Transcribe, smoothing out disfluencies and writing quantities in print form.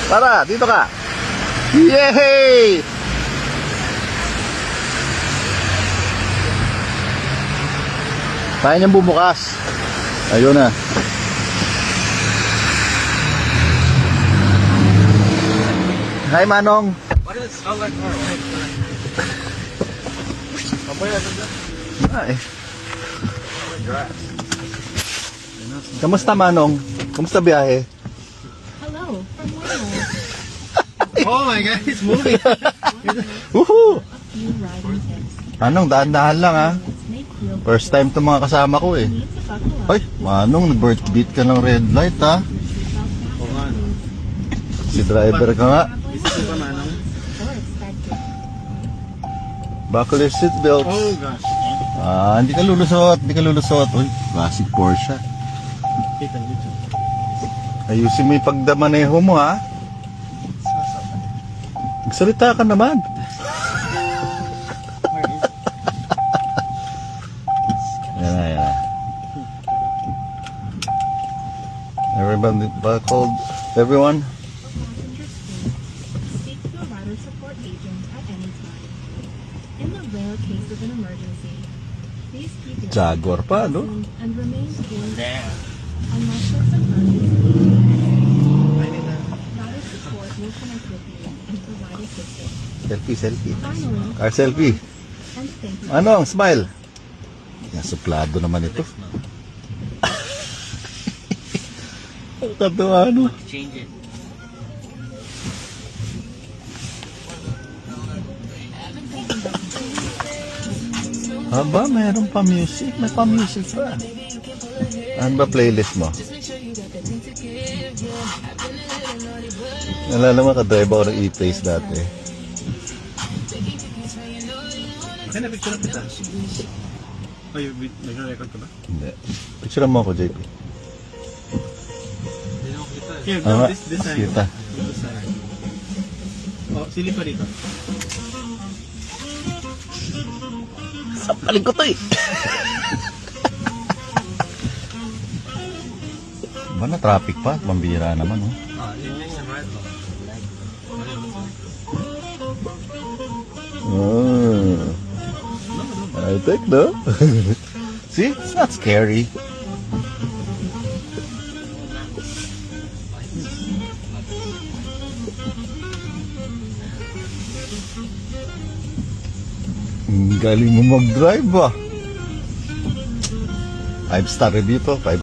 Para, dito ka. Yay! Kaya niyang bumukas. Ayun na. Hi, Manong. Ay. Kamusta, Manong? Kamusta biyahe? Hello, from where? Oh my God, it's moving. Woohoo! Few riding tips. Manong, dahan-dahan lang ha. Let's make real First time itong mga kasama ko eh. need to buckle up. Ay, Manong, nag-birth beat ka ng red light ha. Oo nga, no? Si driver ka nga. Isa pa manong. Or expected. Buckle your seatbelt. Oh gosh. Hindi ka lulusot. Uy, classic Porsche. Kita dito. Ayusin mo yung pagdamaneho mo ha. Magsalita ka naman. Yan na. Everybody buckled. Everyone. Passenger seat. Speak to a rider support agent at any time. In the rare case of an emergency, please keep your Jaguar pa, no? and remain cool unless there's an emergency. Rider support will connect with you and provide assistance. Selfie. Finally, Car selfie. and thank you. Anong, smile. Yan, suplado naman ito. Katawa, ano? Change it. Aba, mayroon pa music. May pa music pa. Ano ba playlist mo? Nalala mo, kadrive ako ng E-Place dati. Kaya na-picture na kita. Oh, nag-record ka ba? Hindi. Picture mo ako, JP. Here, Ah, this side. kita. This side. Oh, silip pa dito. Sapaling ko to eh. Ba na traffic pa? Mambira naman, oh. Oh. I think, no? See? It's not scary. Galing mo mag-drive, ah. 5-star review to. 5